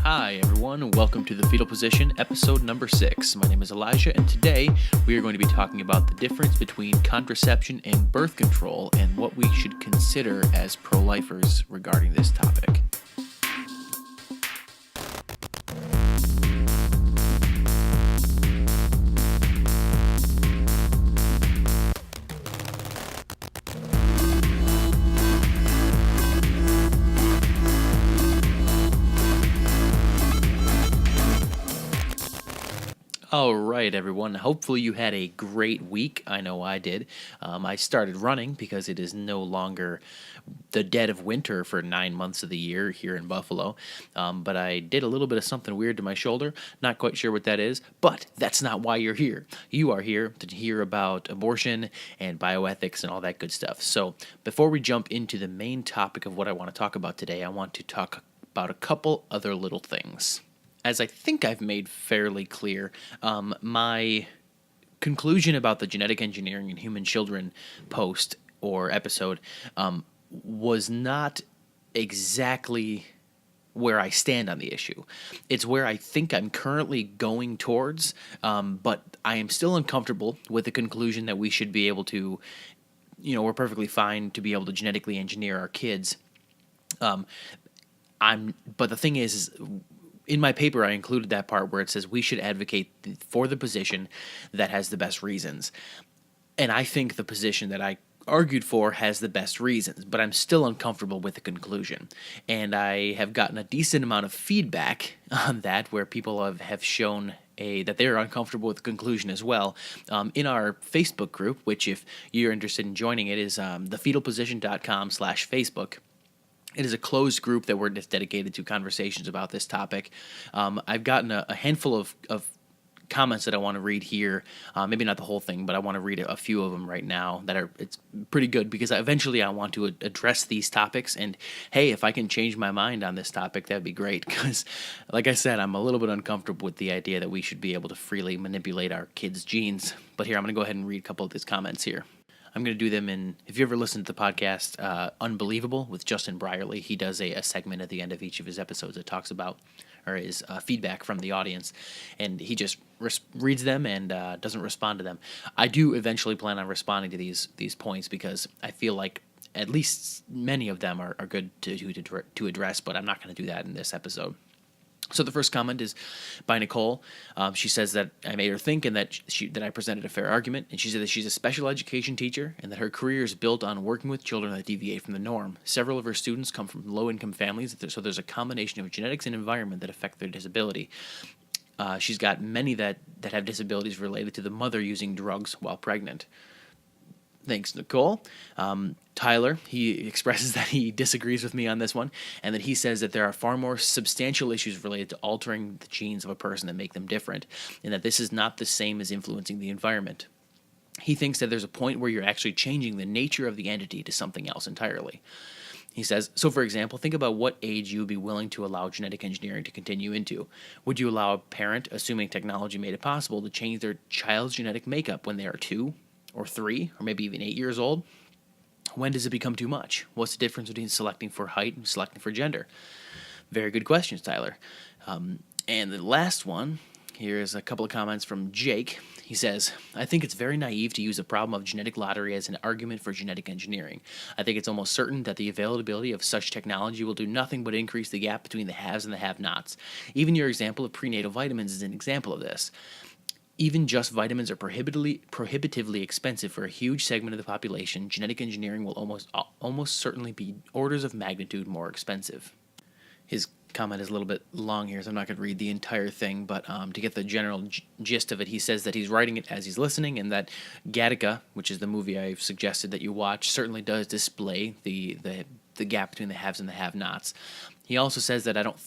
Hi everyone, and welcome to the Fetal Position, episode number 6. My name is Elijah, and today we are going to be talking about the difference between contraception and birth control and what we should consider as pro-lifers regarding this topic. All right, everyone. Hopefully you had a great week. I know I did. I started running because it is no longer the dead of winter for 9 months of the year here in Buffalo. But I did a little bit of something weird to my shoulder. Not quite sure what that is, but that's not why you're here. You are here to hear about abortion and bioethics and all that good stuff. So before we jump into the main topic of what I want to talk about today, I want to talk about a couple other little things. As I think I've made fairly clear, my conclusion about the genetic engineering in human children post or episode was not exactly where I stand on the issue. It's where I think I'm currently going towards, but I am still uncomfortable with the conclusion that we should be able to, we're perfectly fine to be able to genetically engineer our kids. But the thing is in my paper, I included that part where it says we should advocate for the position that has the best reasons. And I think the position that I argued for has the best reasons, but I'm still uncomfortable with the conclusion. And I have gotten a decent amount of feedback on that where people have shown that they're uncomfortable with the conclusion as well. In our Facebook group, which if you're interested in joining it is thefetalposition.com/Facebook. It is a closed group that we're just dedicated to conversations about this topic. I've gotten a handful of comments that I want to read here. Maybe not the whole thing, but I want to read a few of them right now it's pretty good because eventually I want to address these topics. And hey, if I can change my mind on this topic, that'd be great. Because like I said, I'm a little bit uncomfortable with the idea that we should be able to freely manipulate our kids' genes. But here, I'm going to go ahead and read a couple of these comments here. I'm going to do them in, if you ever listen to the podcast, Unbelievable with Justin Brierley, he does a segment at the end of each of his episodes that talks about, or is feedback from the audience, and he just reads them and doesn't respond to them. I do eventually plan on responding to these points because I feel like at least many of them are good to address, but I'm not going to do that in this episode. So the first comment is by Nicole. She says that I made her think and that I presented a fair argument. And she said that she's a special education teacher and that her career is built on working with children that deviate from the norm. Several of her students come from low-income families, so there's a combination of genetics and environment that affect their disability. She's got many that have disabilities related to the mother using drugs while pregnant. Thanks, Nicole. Tyler, he expresses that he disagrees with me on this one, and that he says that there are far more substantial issues related to altering the genes of a person that make them different, and that this is not the same as influencing the environment. He thinks that there's a point where you're actually changing the nature of the entity to something else entirely. He says, so for example, think about what age you would be willing to allow genetic engineering to continue into. Would you allow a parent, assuming technology made it possible, to change their child's genetic makeup when they are 2? Or 3, or maybe even 8 years old? When does it become too much? What's the difference between selecting for height and selecting for gender? Very good questions, Tyler. And the last one, here's a couple of comments from Jake. He says, I think it's very naive to use the problem of genetic lottery as an argument for genetic engineering. I think it's almost certain that the availability of such technology will do nothing but increase the gap between the haves and the have-nots. Even your example of prenatal vitamins is an example of this. Even just vitamins are prohibitively expensive for a huge segment of the population. Genetic engineering will almost certainly be orders of magnitude more expensive. His comment is a little bit long here, so I'm not going to read the entire thing, but to get the general gist of it, he says that he's writing it as he's listening, and that Gattaca, which is the movie I've suggested that you watch, certainly does display the gap between the haves and the have-nots. He also says that I don't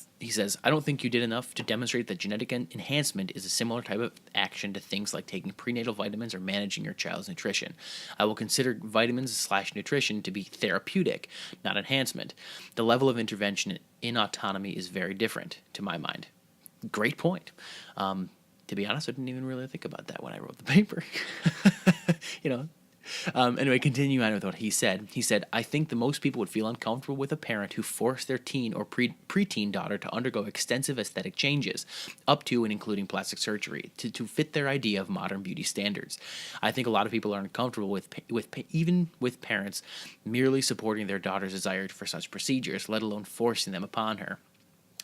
think you did enough to demonstrate that genetic enhancement is a similar type of action to things like taking prenatal vitamins or managing your child's nutrition. I will consider vitamins/nutrition to be therapeutic, not enhancement. The level of intervention in autonomy is very different, to my mind. Great point. To be honest, I didn't even really think about that when I wrote the paper. Anyway, continue on with what he said. He said, I think that most people would feel uncomfortable with a parent who forced their teen or preteen daughter to undergo extensive aesthetic changes, up to and including plastic surgery, to fit their idea of modern beauty standards. I think a lot of people are uncomfortable even with parents merely supporting their daughter's desire for such procedures, let alone forcing them upon her.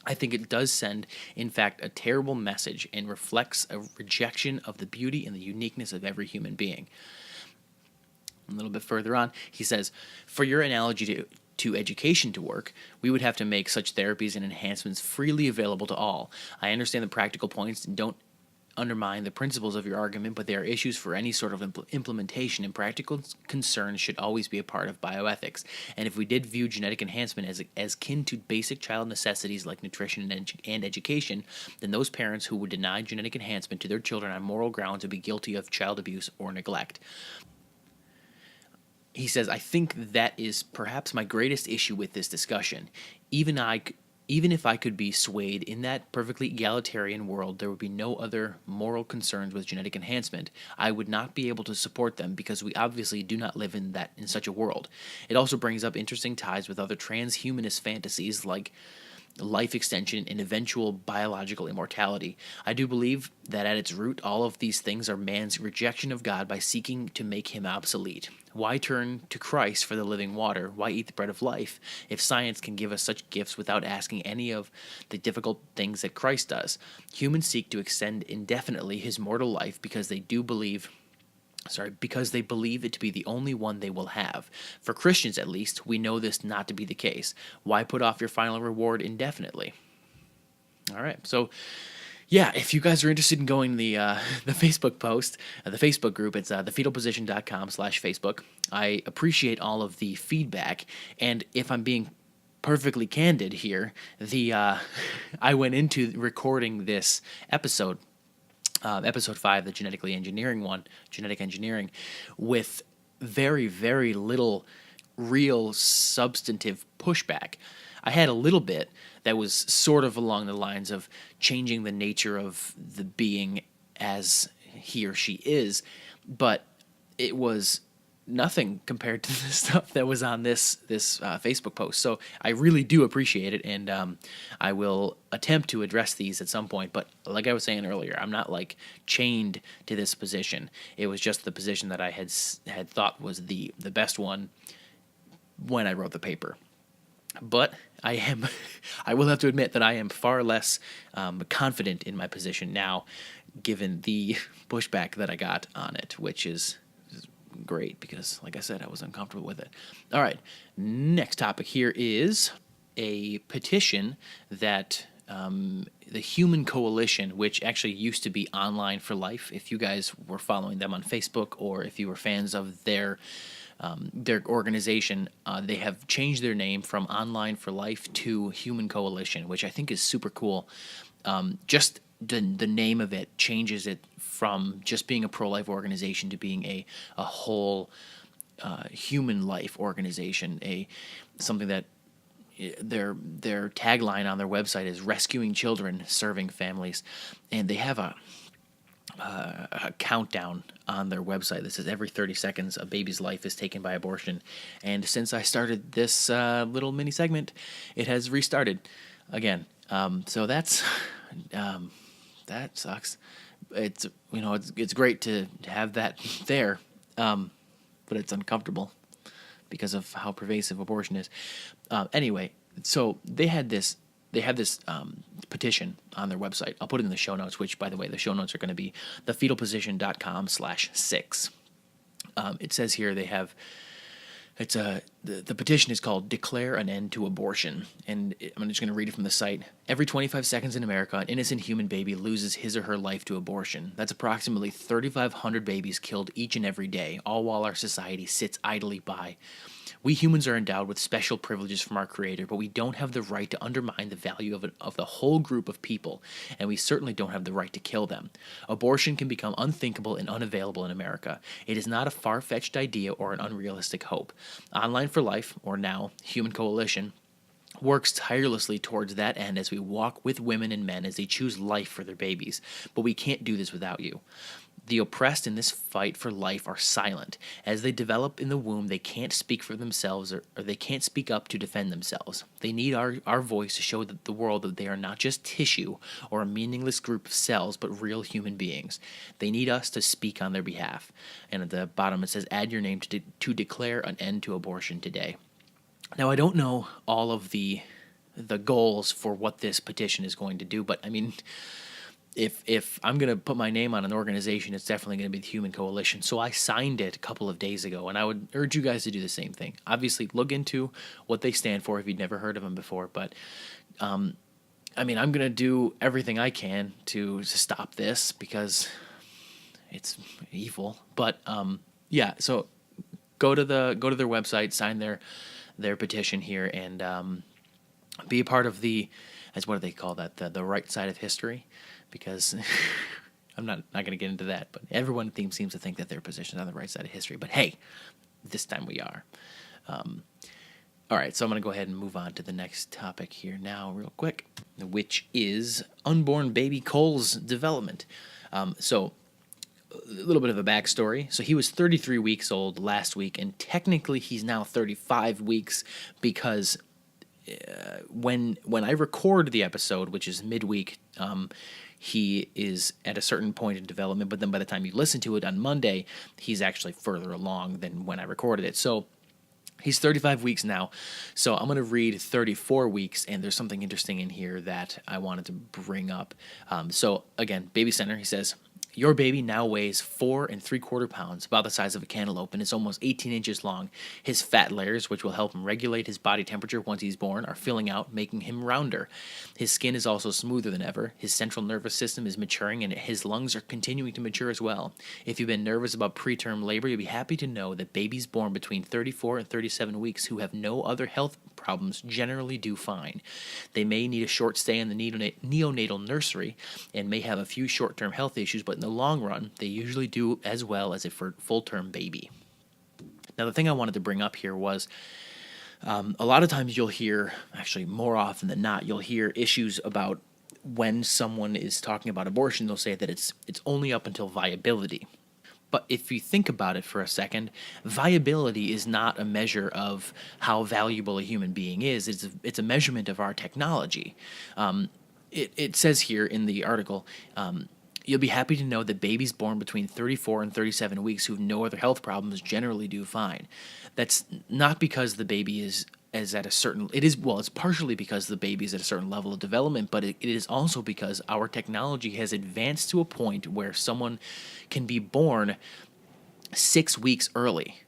I think it does send, in fact, a terrible message and reflects a rejection of the beauty and the uniqueness of every human being. A little bit further on, he says, for your analogy to education to work, we would have to make such therapies and enhancements freely available to all. I understand the practical points and don't undermine the principles of your argument, but there are issues for any sort of implementation, and practical concerns should always be a part of bioethics. And if we did view genetic enhancement as kin to basic child necessities like nutrition and education, then those parents who would deny genetic enhancement to their children on moral grounds would be guilty of child abuse or neglect. He says, I think that is perhaps my greatest issue with this discussion. Even if I could be swayed in that perfectly egalitarian world, there would be no other moral concerns with genetic enhancement. I would not be able to support them because we obviously do not live in such a world. It also brings up interesting ties with other transhumanist fantasies like life extension and eventual biological immortality. I do believe that at its root, all of these things are man's rejection of God by seeking to make him obsolete. Why turn to Christ for the living water? Why eat the bread of life if science can give us such gifts without asking any of the difficult things that Christ does? Humans seek to extend indefinitely his mortal life because they believe it to be the only one they will have. For Christians, at least, we know this not to be the case. Why put off your final reward indefinitely? All right, so yeah, if you guys are interested in going to the Facebook post, the Facebook group, it's thefetalposition.com/Facebook. I appreciate all of the feedback, and if I'm being perfectly candid here, I went into recording this episode. Episode 5, the genetic engineering, with very, very little real substantive pushback. I had a little bit that was sort of along the lines of changing the nature of the being as he or she is, but it was nothing compared to the stuff that was on this Facebook post. So I really do appreciate it, and I will attempt to address these at some point. But like I was saying earlier, I'm not like chained to this position. It was just the position that I had thought was the best one when I wrote the paper. But I will have to admit that I am far less confident in my position now, given the pushback that I got on it, which is great because, like I said, I was uncomfortable with it. All right, next topic here is a petition that the Human Coalition, which actually used to be Online for Life, if you guys were following them on Facebook or if you were fans of their organization, they have changed their name from Online for Life to Human Coalition, which I think is super cool. Just the name of it changes it from just being a pro-life organization to being a whole human life organization, something that their tagline on their website is rescuing children, serving families, and they have a countdown on their website that says every 30 seconds a baby's life is taken by abortion. And since I started this little mini segment, it has restarted again. So that's that sucks. It's it's great to have that there, but it's uncomfortable because of how pervasive abortion is. Anyway, so they have this petition on their website. I'll put it in the show notes, which, by the way, the show notes are going to be thefetalposition.com/6. It says here the petition is called Declare an End to Abortion, and I'm just going to read it from the site. Every 25 seconds in America, an innocent human baby loses his or her life to abortion. That's approximately 3,500 babies killed each and every day, all while our society sits idly by. We humans are endowed with special privileges from our Creator, but we don't have the right to undermine the value of the whole group of people, and we certainly don't have the right to kill them. Abortion can become unthinkable and unavailable in America. It is not a far-fetched idea or an unrealistic hope. Online for Life, or now Human Coalition, works tirelessly towards that end as we walk with women and men as they choose life for their babies. But we can't do this without you. The oppressed in this fight for life are silent. As they develop in the womb, they can't speak for themselves or they can't speak up to defend themselves. They need our voice to show the world that they are not just tissue or a meaningless group of cells, but real human beings. They need us to speak on their behalf. And at the bottom it says, add your name to declare an end to abortion today. Now, I don't know all of the goals for what this petition is going to do, but I mean, if I'm going to put my name on an organization, it's definitely going to be the Human Coalition. So I signed it a couple of days ago, and I would urge you guys to do the same thing. Obviously, look into what they stand for if you'd never heard of them before. But, I mean, I'm going to do everything I can to stop this because it's evil. But, yeah, so go to their website, sign their petition here, and be a part of as what do they call that, the right side of history, because I'm not going to get into that, but everyone seems to think that their position is on the right side of history, but hey, this time we are. All right, so I'm going to go ahead and move on to the next topic here now real quick, which is unborn baby Cole's development. So a little bit of a backstory. So he was 33 weeks old last week, and technically he's now 35 weeks because when I record the episode, which is midweek, he is at a certain point in development, but then by the time you listen to it on Monday, he's actually further along than when I recorded it. So he's 35 weeks now. So I'm going to read 34 weeks, and there's something interesting in here that I wanted to bring up. So again, Baby Center, he says, your baby now weighs 4 3/4 pounds, about the size of a cantaloupe, and is almost 18 inches long. His fat layers, which will help him regulate his body temperature once he's born, are filling out, making him rounder. His skin is also smoother than ever. His central nervous system is maturing, and his lungs are continuing to mature as well. If you've been nervous about preterm labor, you'll be happy to know that babies born between 34 and 37 weeks who have no other health problems generally do fine. They may need a short stay in the neonatal nursery and may have a few short-term health issues, but in the long run, they usually do as well as a full-term baby. Now, the thing I wanted to bring up here was a lot of times you'll hear, actually more often than not, you'll hear issues about when someone is talking about abortion, they'll say that it's only up until viability. But if you think about it for a second, viability is not a measure of how valuable a human being is. It's a measurement of our technology. It says here in the article, you'll be happy to know that babies born between 34 and 37 weeks who have no other health problems generally do fine. That's not because the baby is at a certain, it's partially because the baby is at a certain level of development, but it is also because our technology has advanced to a point where someone can be born 6 weeks early.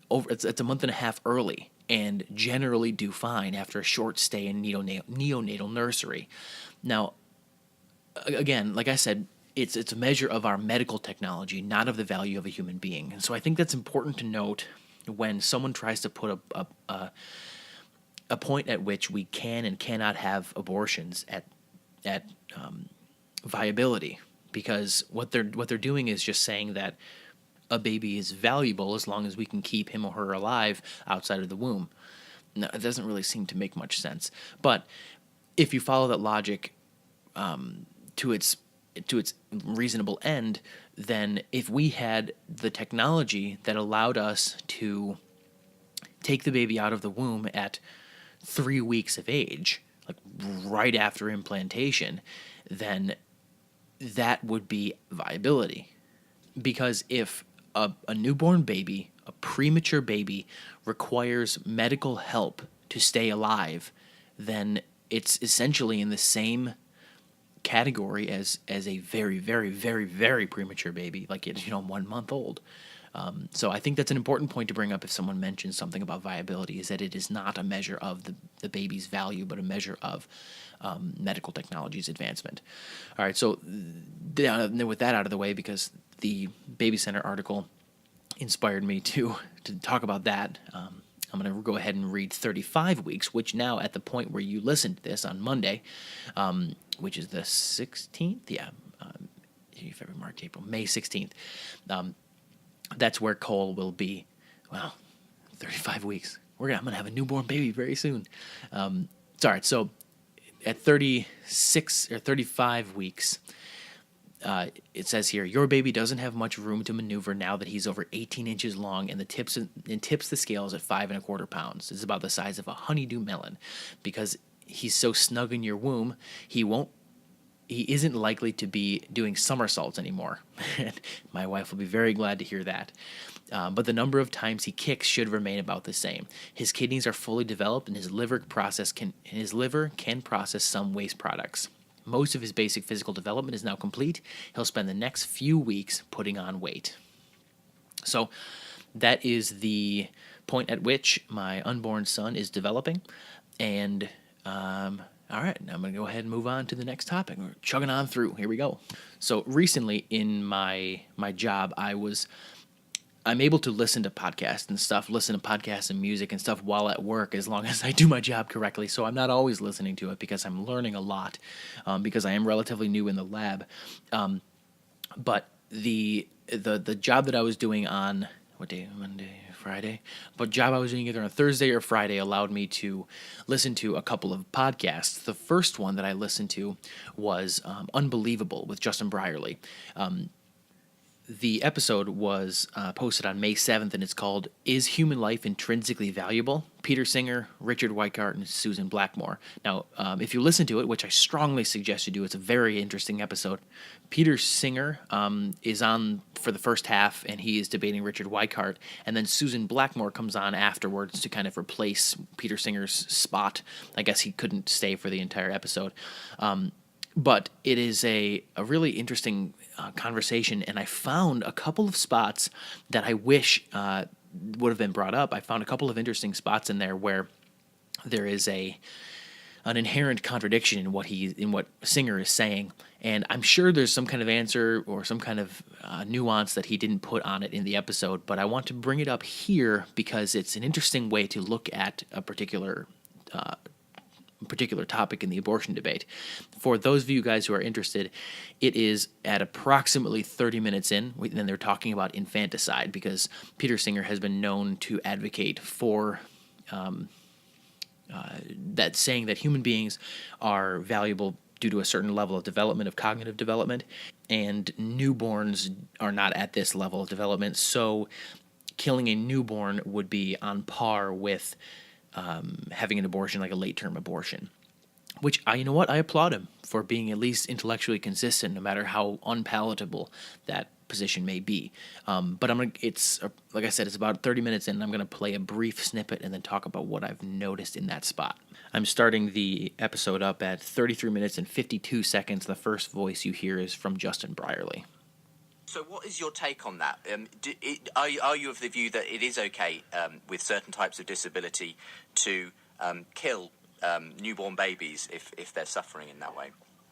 It's a month and a half early, and generally do fine after a short stay in neonatal nursery. Now, again, like I said, it's a measure of our medical technology, not of the value of a human being. And so I think that's important to note when someone tries to put a point at which we can and cannot have abortions at viability, because what they're doing is just saying that a baby is valuable as long as we can keep him or her alive outside of the womb. Now, it doesn't really seem to make much sense. But if you follow that logic to its reasonable end, then if we had the technology that allowed us to take the baby out of the womb at 3 weeks of age, like right after implantation, then that would be viability. Because if a newborn baby, a premature baby, requires medical help to stay alive, then it's essentially in the same category as a very, very, very, very premature baby, like 1 month old. So I think that's an important point to bring up if someone mentions something about viability, is that it is not a measure of the baby's value, but a measure of medical technology's advancement. All right, so with that out of the way, because the Baby Center article inspired me to talk about that, I'm going to go ahead and read 35 weeks, which now at the point where you listen to this on Monday, which is the 16th, February, March, April, May 16th, that's where Cole will be, 35 weeks. I'm gonna have a newborn baby very soon. It's all right. So at 36 or 35 weeks, it says here, your baby doesn't have much room to maneuver now that he's over 18 inches long and tips the scales at 5.25 pounds. It's about the size of a honeydew melon. Because he's so snug in your womb, he isn't likely to be doing somersaults anymore. My wife will be very glad to hear that. But the number of times he kicks should remain about the same. His kidneys are fully developed, and his liver can process some waste products. Most of his basic physical development is now complete. He'll spend the next few weeks putting on weight. So that is the point at which my unborn son is developing. And all right, now I'm going to go ahead and move on to the next topic. We're chugging on through. Here we go. So recently in my job, I'm able to listen to podcasts and music and stuff while at work, as long as I do my job correctly. So I'm not always listening to it because I'm learning a lot, because I am relatively new in the lab. But the job that I was doing on, what day? Monday, Friday? But job I was doing either on Thursday or Friday allowed me to listen to a couple of podcasts. The first one that I listened to was Unbelievable with Justin Brierley. The episode was posted on May 7th, and it's called Is Human Life Intrinsically Valuable? Peter Singer, Richard Weikart, and Susan Blackmore. Now, if you listen to it, which I strongly suggest you do, it's a very interesting episode. Peter Singer is on for the first half, and he is debating Richard Weikart, and then Susan Blackmore comes on afterwards to kind of replace Peter Singer's spot. I guess he couldn't stay for the entire episode. But it is a really interesting conversation, and I found a couple of spots that I wish would have been brought up. I found a couple of interesting spots in there where there is an inherent contradiction in what Singer is saying, and I'm sure there's some kind of answer or some kind of nuance that he didn't put on it in the episode, but I want to bring it up here because it's an interesting way to look at a particular topic in the abortion debate. For those of you guys who are interested, it is at approximately 30 minutes in, and they're talking about infanticide, because Peter Singer has been known to advocate for that, saying that human beings are valuable due to a certain level of development, of cognitive development, and newborns are not at this level of development, so killing a newborn would be on par with having an abortion, like a late-term abortion, which I applaud him for being at least intellectually consistent, no matter how unpalatable that position may be. But like I said, it's about 30 minutes in, and I'm going to play a brief snippet and then talk about what I've noticed in that spot. I'm starting the episode up at 33 minutes and 52 seconds. The first voice you hear is from Justin Brierley. So what is your take on that? Are you of the view that it is okay with certain types of disability to kill newborn babies if they're suffering in that way?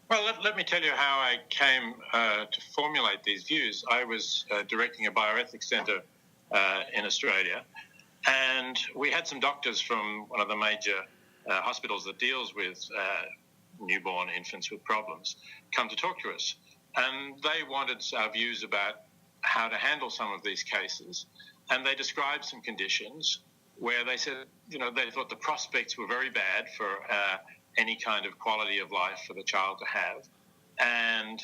Well, let me tell you how I came to formulate these views. I was directing a bioethics centre in Australia, and we had some doctors from one of the major hospitals that deals with newborn infants with problems come to talk to us. And they wanted our views about how to handle some of these cases. And they described some conditions where they said, they thought the prospects were very bad for any kind of quality of life for the child to have. And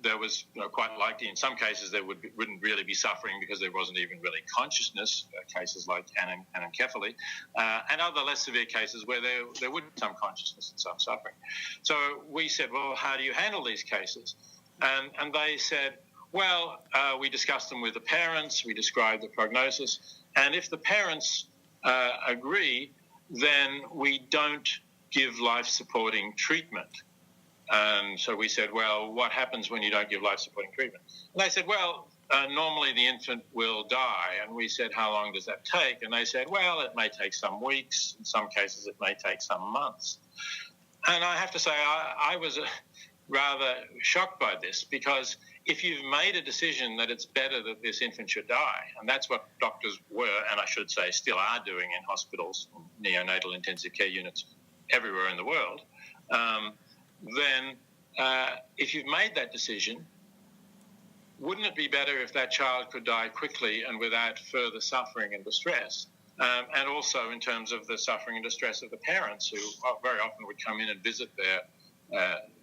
there was quite likely, in some cases, they wouldn't really be suffering because there wasn't even really consciousness, cases like anencephaly, and other less severe cases where there would be some consciousness and some suffering. So we said, well, how do you handle these cases? And they said, well, we discussed them with the parents, we described the prognosis, and if the parents agree, then we don't give life-supporting treatment. So we said, well, what happens when you don't give life-supporting treatment? And they said, well, normally the infant will die. And we said, how long does that take? And they said, well, it may take some weeks. In some cases, it may take some months. And I have to say, I was rather shocked by this, because if you've made a decision that it's better that this infant should die, and that's what doctors were, and I should say still are doing in hospitals, neonatal intensive care units everywhere in the world, then if you've made that decision, wouldn't it be better if that child could die quickly and without further suffering and distress? and also in terms of the suffering and distress of the parents, who very often would come in and visit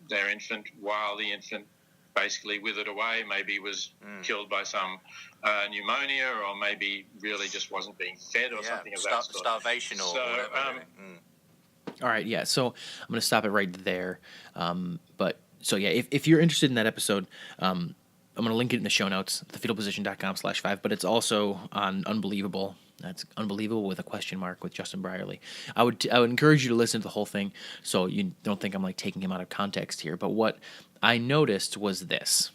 their infant while the infant basically withered away, maybe was killed by some pneumonia, or maybe really just wasn't being fed, or something of that sort. Starvation or whatever. All right, yeah. So I'm going to stop it right there. But so yeah, if you're interested in that episode, I'm going to link it in the show notes, thefetalposition.com/5. But it's also on Unbelievable. That's Unbelievable with a question mark with Justin Brierley. I would encourage you to listen to the whole thing, so you don't think I'm like taking him out of context here. But what I noticed was this: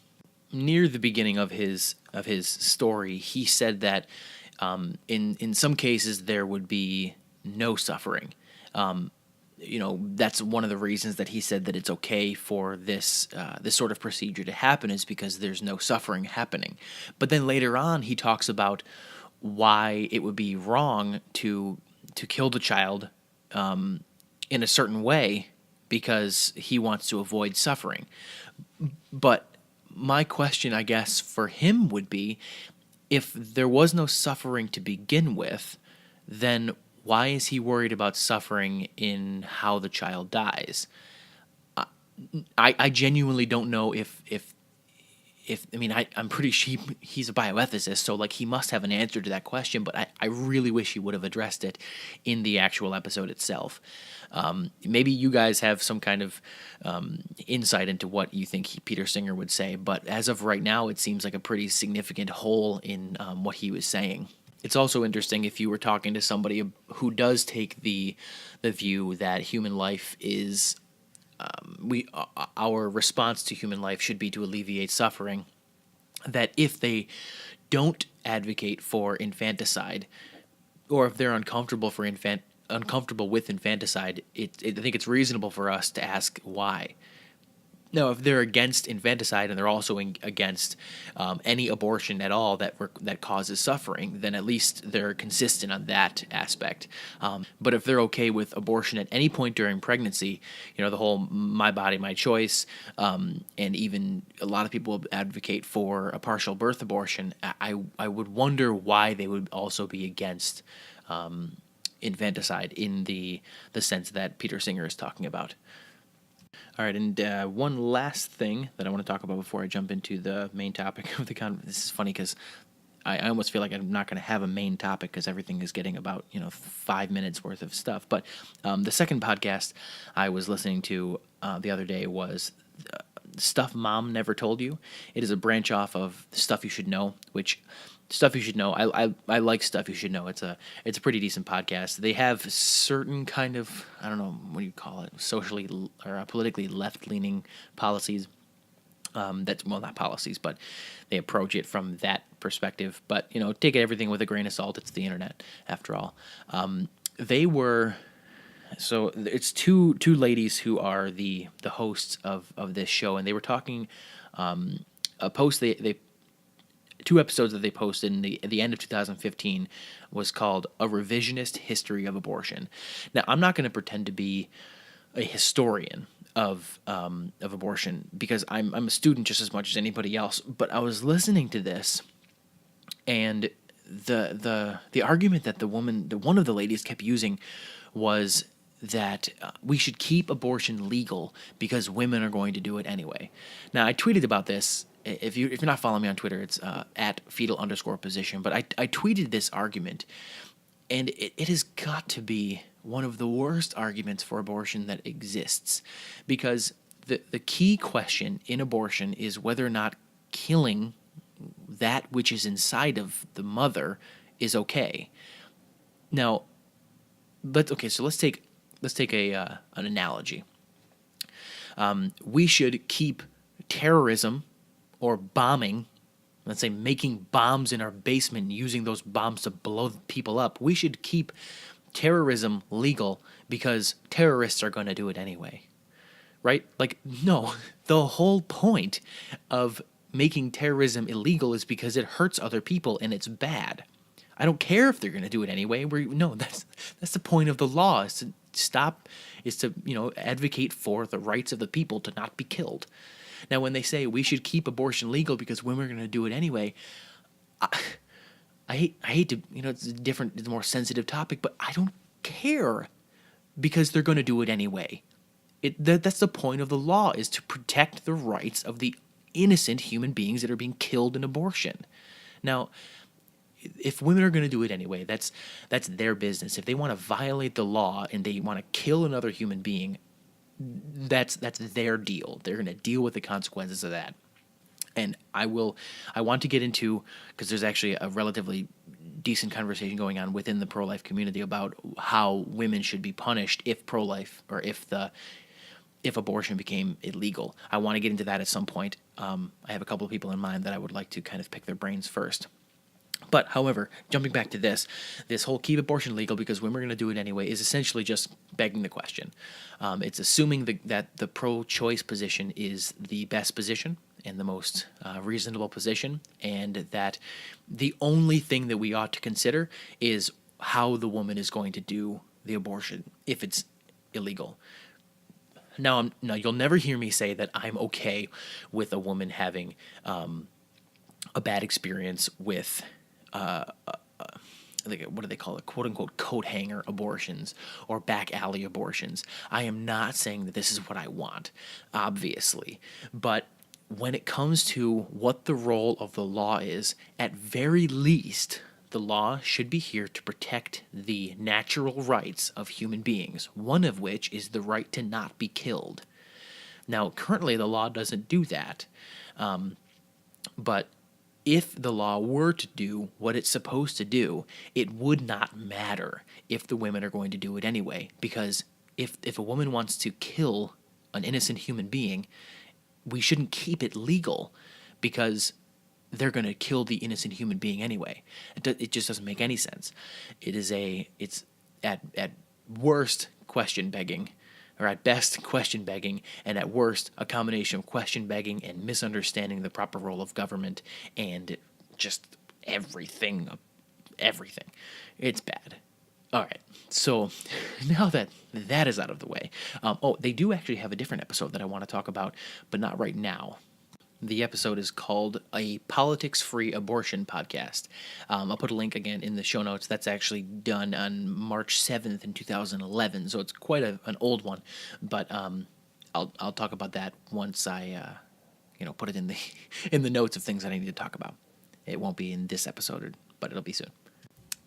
near the beginning of his story, he said that in some cases there would be no suffering. That's one of the reasons that he said that it's okay for this sort of procedure to happen, is because there's no suffering happening. But then later on, he talks about why it would be wrong to kill the child in a certain way because he wants to avoid suffering. But my question, I guess, for him would be, if there was no suffering to begin with, then why is he worried about suffering in how the child dies? I genuinely don't know if I mean, I'm pretty sure he's a bioethicist, so like he must have an answer to that question, but I really wish he would have addressed it in the actual episode itself. Maybe you guys have some kind of insight into what you think Peter Singer would say, but as of right now, it seems like a pretty significant hole in what he was saying. It's also interesting if you were talking to somebody who does take the view that human life is our response to human life should be to alleviate suffering, that if they don't advocate for infanticide, or if they're uncomfortable with infanticide, I think it's reasonable for us to ask why. Now, if they're against infanticide and they're also against any abortion at all that causes suffering, then at least they're consistent on that aspect. But if they're okay with abortion at any point during pregnancy, the whole my body, my choice, and even a lot of people advocate for a partial birth abortion, I would wonder why they would also be against infanticide in the sense that Peter Singer is talking about. All right, and one last thing that I want to talk about before I jump into the main topic of the conversation. This is funny because I almost feel like I'm not going to have a main topic because everything is getting about 5 minutes worth of stuff. But the second podcast I was listening to the other day was Stuff Mom Never Told You. It is a branch off of Stuff You Should Know, which Stuff You Should Know. I like Stuff You Should Know. It's a pretty decent podcast. They have certain kind of, I don't know, what do you call it, socially or politically left-leaning policies. Not policies, but they approach it from that perspective. But take everything with a grain of salt. It's the internet, after all. So it's two ladies who are the hosts of this show, and they were talking a post they 2 episodes that they posted at the end of 2015 was called A Revisionist History of Abortion. Now, I'm not going to pretend to be a historian of abortion because I'm a student just as much as anybody else, but I was listening to this, and the argument that one of the ladies kept using was that we should keep abortion legal because women are going to do it anyway. Now, I tweeted about this. If you're not following me on Twitter, it's at fetal_position. But I tweeted this argument, and it has got to be one of the worst arguments for abortion that exists, because the key question in abortion is whether or not killing that which is inside of the mother is okay. Now, let's take an analogy. We should keep terrorism or bombing, let's say making bombs in our basement and using those bombs to blow people up. We should keep terrorism legal because terrorists are going to do it anyway, right? Like, no, the whole point of making terrorism illegal is because it hurts other people and it's bad. I don't care if they're going to do it anyway. That's the point of the law, is to advocate for the rights of the people to not be killed. Now, when they say we should keep abortion legal because women are going to do it anyway, I hate to, it's a different, it's a more sensitive topic, but I don't care because they're going to do it anyway. That's the point of the law, is to protect the rights of the innocent human beings that are being killed in abortion. Now, if women are going to do it anyway, that's their business. If they want to violate the law and they want to kill another human being, that's their deal. They're going to deal with the consequences of that. And I want to get into, because there's actually a relatively decent conversation going on within the pro-life community about how women should be punished if pro-life, or if abortion became illegal. I want to get into that at some point. I have a couple of people in mind that I would like to kind of pick their brains first. But, however, jumping back to this whole keep abortion legal because women are going to do it anyway is essentially just begging the question. It's assuming that the pro-choice position is the best position and the most reasonable position, and that the only thing that we ought to consider is how the woman is going to do the abortion if it's illegal. Now, you'll never hear me say that I'm okay with a woman having a bad experience with what do they call it, quote-unquote coat hanger abortions or back alley abortions. I am not saying that this is what I want, obviously, but when it comes to what the role of the law is, at very least, the law should be here to protect the natural rights of human beings, one of which is the right to not be killed. Now, currently, the law doesn't do that, but if the law were to do what it's supposed to do, it would not matter if the women are going to do it anyway, because if a woman wants to kill an innocent human being, we shouldn't keep it legal because they're going to kill the innocent human being anyway. It just doesn't make any sense. It's at worst question begging, or at best question begging, and at worst a combination of question begging and misunderstanding the proper role of government and just everything. It's bad. All right, so now that is out of the way, they do actually have a different episode that I want to talk about, but not right now. The episode is called A Politics-Free Abortion Podcast. I'll put a link again in the show notes. That's actually done on March 7th in 2011, so it's quite an old one, but I'll talk about that once I put it in the notes of things that I need to talk about. It won't be in this episode, but it'll be soon.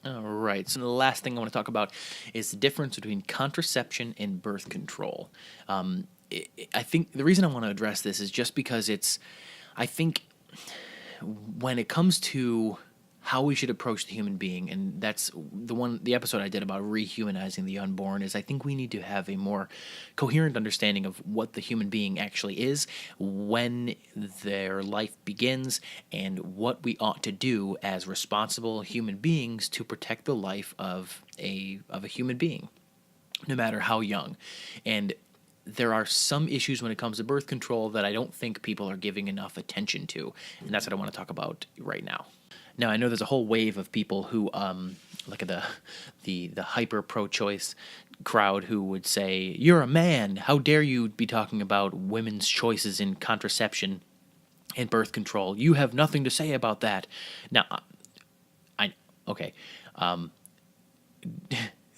All right, so the last thing I want to talk about is the difference between contraception and birth control. I think the reason I want to address this is just because I think when it comes to how we should approach the human being, and that's the episode I did about rehumanizing the unborn, is I think we need to have a more coherent understanding of what the human being actually is, when their life begins, and what we ought to do as responsible human beings to protect the life of a human being, no matter how young. And there are some issues when it comes to birth control that I don't think people are giving enough attention to, and that's what I want to talk about right now. Now, I know there's a whole wave of people who, like the hyper pro-choice crowd, who would say, "You're a man. How dare you be talking about women's choices in contraception and birth control? You have nothing to say about that." Now, okay.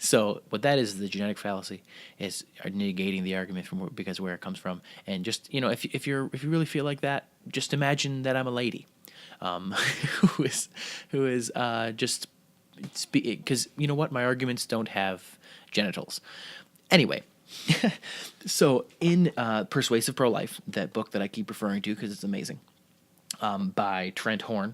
So what that is, the genetic fallacy, is negating the argument because where it comes from, and just if you really feel like that, just imagine that I'm a lady, who is just because you know what, my arguments don't have genitals. Anyway, so in Persuasive Pro-Life, that book that I keep referring to because it's amazing, by Trent Horn.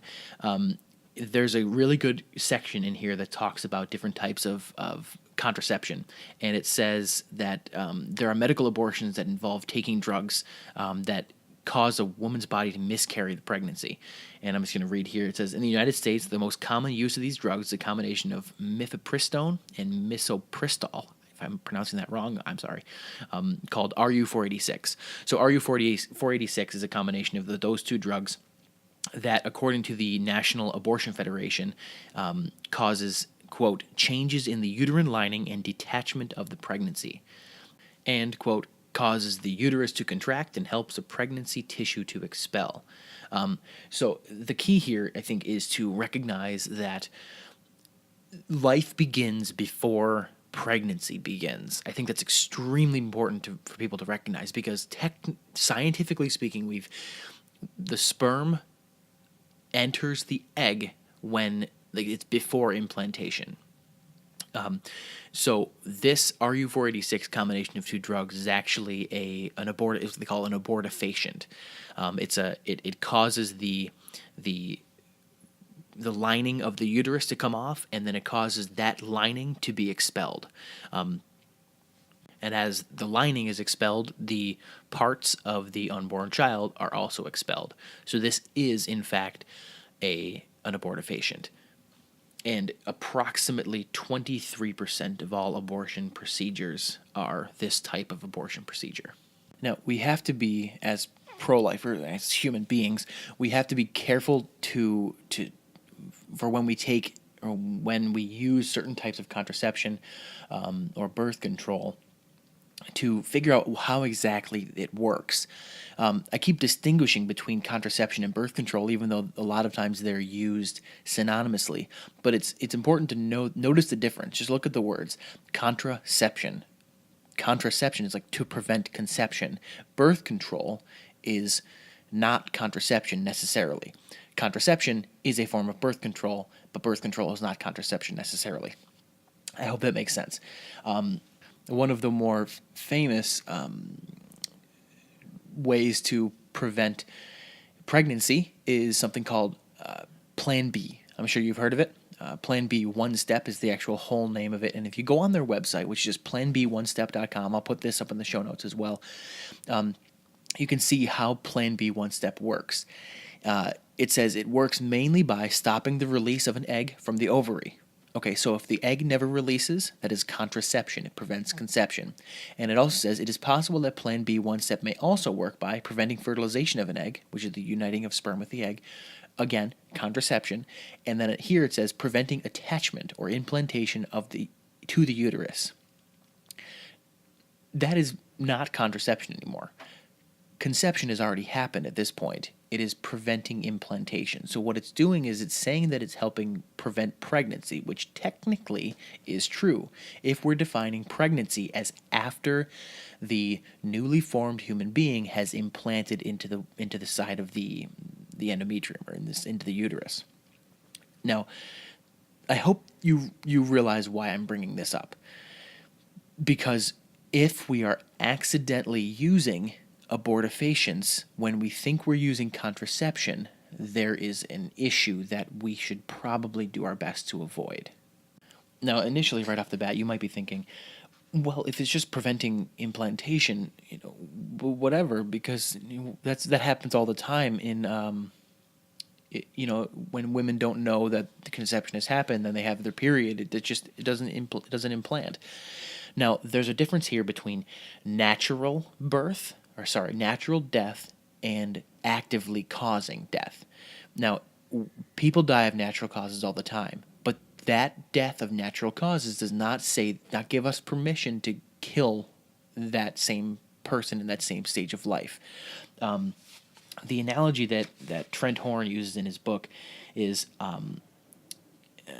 There's a really good section in here that talks about different types of contraception, and it says that there are medical abortions that involve taking drugs that cause a woman's body to miscarry the pregnancy. And I'm just going to read here. It says, in the United States, the most common use of these drugs is a combination of mifepristone and misoprostol. If I'm pronouncing that wrong, I'm sorry, called RU-486. So RU-486 is a combination of those two drugs that, according to the National Abortion Federation, causes, quote, changes in the uterine lining and detachment of the pregnancy. And, quote, causes the uterus to contract and helps the pregnancy tissue to expel. So the key here, I think, is to recognize that life begins before pregnancy begins. I think that's extremely important for people to recognize, because scientifically speaking, the sperm enters the egg when it's before implantation. So this RU486 combination of two drugs is actually an abort. It's what they call an abortifacient. It causes the lining of the uterus to come off, and then it causes that lining to be expelled. And as the lining is expelled, the parts of the unborn child are also expelled. So this is, in fact, an abortifacient. And approximately 23% of all abortion procedures are this type of abortion procedure. Now, we have to be, as pro-lifers, as human beings, we have to be careful for when we take or when we use certain types of contraception or birth control, to figure out how exactly it works. I keep distinguishing between contraception and birth control, even though a lot of times they're used synonymously. But it's important to notice the difference. Just look at the words. Contraception. Contraception is like to prevent conception. Birth control is not contraception necessarily. Contraception is a form of birth control, but birth control is not contraception necessarily. I hope that makes sense. One of the more famous ways to prevent pregnancy is something called Plan B. I'm sure you've heard of it. Plan B One Step is the actual whole name of it. And if you go on their website, which is planb1step.com, I'll put this up in the show notes as well, you can see how Plan B One Step works. It says it works mainly by stopping the release of an egg from the ovary. Okay, so if the egg never releases, that is contraception. It prevents conception. And it also says it is possible that Plan B One Step may also work by preventing fertilization of an egg, which is the uniting of sperm with the egg. Again, contraception. And then here it says preventing attachment or implantation to the uterus. That is not contraception anymore. Conception has already happened at this point. It is preventing implantation. So what it's doing is it's saying that it's helping prevent pregnancy, which technically is true if we're defining pregnancy as after the newly formed human being has implanted into the side of the endometrium, or into the uterus. Now, I hope you realize why I'm bringing this up, because if we are accidentally using abortifacients when we think we're using contraception, there is an issue that we should probably do our best to avoid. Now, initially, right off the bat, you might be thinking, well, if it's just preventing implantation, whatever, because that happens all the time in, when women don't know that the conception has happened, then they have their period. It doesn't implant. Now, there's a difference here between natural death and actively causing death. Now, people die of natural causes all the time, but that death of natural causes does not give us permission to kill that same person in that same stage of life. The analogy that Trent Horn uses in his book is,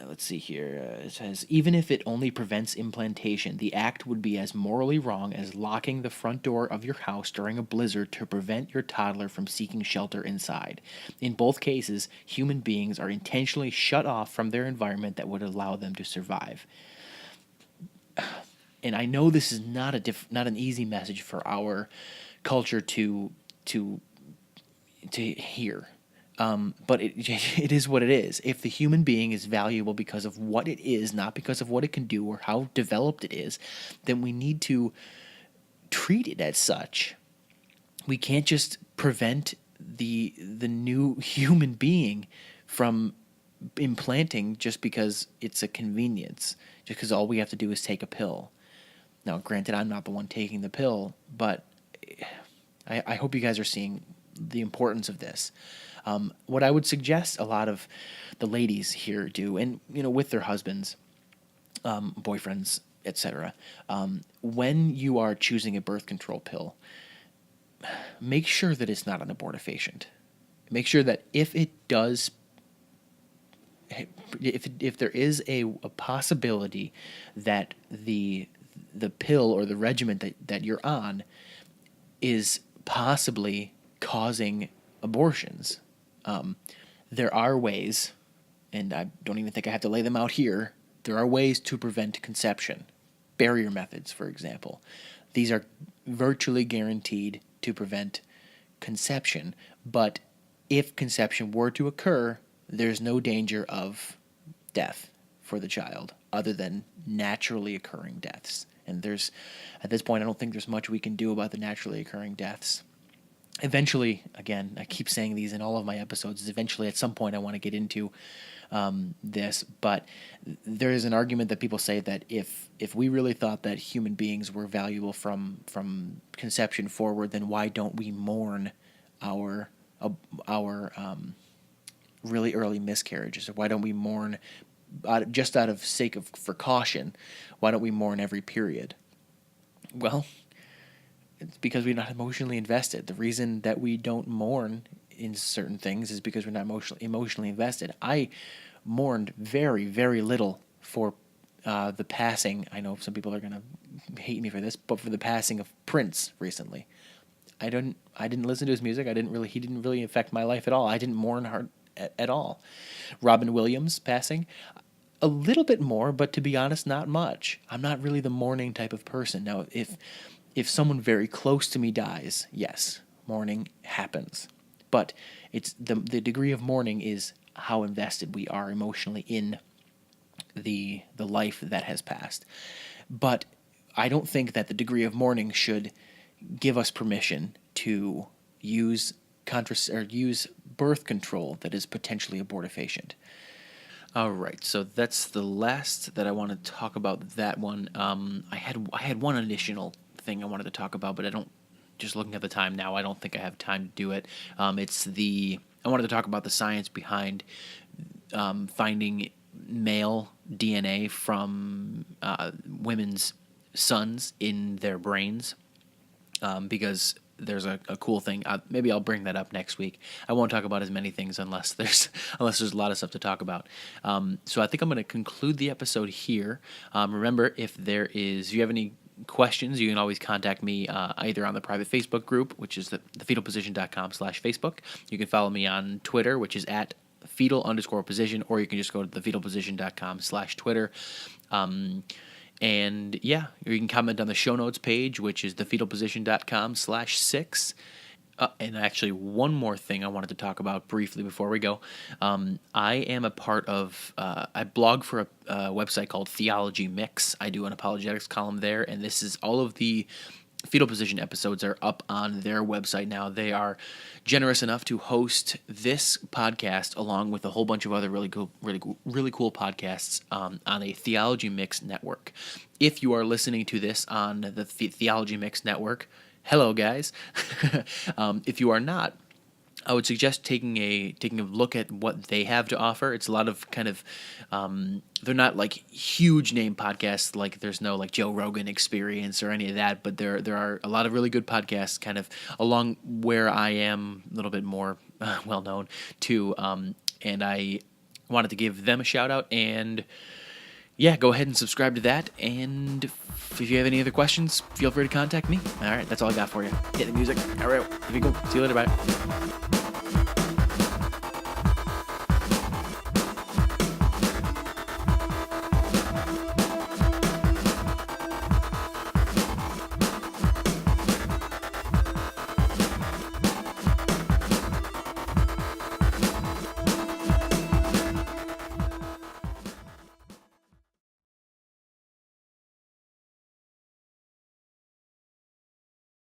let's see here, it says, even if it only prevents implantation, the act would be as morally wrong as locking the front door of your house during a blizzard to prevent your toddler from seeking shelter inside. In both cases, human beings are intentionally shut off from their environment that would allow them to survive. And I know this is not an easy message for our culture to hear. But it is what it is. If the human being is valuable because of what it is, not because of what it can do or how developed it is, then we need to treat it as such. We can't just prevent the new human being from implanting just because it's a convenience, just because all we have to do is take a pill. Now, granted, I'm not the one taking the pill, but I hope you guys are seeing the importance of this. What I would suggest a lot of the ladies here do, and with their husbands, boyfriends, etc. When you are choosing a birth control pill, make sure that it's not an abortifacient. Make sure that if there is a possibility that the pill or the regimen that you're on is possibly causing abortions, there are ways, and I don't even think I have to lay them out here, there are ways to prevent conception. Barrier methods, for example. These are virtually guaranteed to prevent conception, but if conception were to occur, there's no danger of death for the child other than naturally occurring deaths. And at this point, I don't think there's much we can do about the naturally occurring deaths. Eventually, again, I keep saying these in all of my episodes, eventually at some point I want to get into this, but there is an argument that people say that if we really thought that human beings were valuable from conception forward, then why don't we mourn our really early miscarriages? Or why don't we mourn, just out of sake of precaution, why don't we mourn every period? Well, it's because we're not emotionally invested. The reason that we don't mourn in certain things is because we're not emotionally invested. I mourned very, very little for the passing. I know some people are going to hate me for this, but for the passing of Prince recently. I didn't listen to his music. He didn't really affect my life at all. I didn't mourn hard at all. Robin Williams passing, a little bit more, but to be honest, not much. I'm not really the mourning type of person. Now, if someone very close to me dies, yes, mourning happens. But it's the degree of mourning is how invested we are emotionally in the life that has passed. But I don't think that the degree of mourning should give us permission to use birth control that is potentially abortifacient. All right, so that's the last that I want to talk about. That one, I had one additional thing I wanted to talk about, but I don't. Just looking at the time now, I don't think I have time to do it. I wanted to talk about the science behind finding male DNA from women's sons in their brains, because there's a cool thing. Maybe I'll bring that up next week. I won't talk about as many things unless there's a lot of stuff to talk about. So I think I'm going to conclude the episode here. Remember, if you have any questions, you can always contact me either on the private Facebook group, which is the fetalposition.com/Facebook. You can follow me on Twitter, which is at fetal_position, or you can just go to thefetalposition.com/Twitter. And yeah, you can comment on the show notes page, which is thefetalposition.com/6. And actually, one more thing I wanted to talk about briefly before we go. I am a part of, I blog for a website called Theology Mix. I do an apologetics column there, and this is all of the Fetal Position episodes are up on their website now. They are generous enough to host this podcast along with a whole bunch of other really cool podcasts on a Theology Mix network. If you are listening to this on the Theology Mix network, hello, guys. If you are not, I would suggest taking a look at what they have to offer. It's a lot of kind of, they're not like huge name podcasts, like there's no like Joe Rogan Experience or any of that, but there are a lot of really good podcasts kind of along where I am a little bit more well known too, and I wanted to give them a shout out. And yeah, go ahead and subscribe to that. And if you have any other questions, feel free to contact me. All right, that's all I got for you. Hit the music. All right, here we go. See you later. Bye.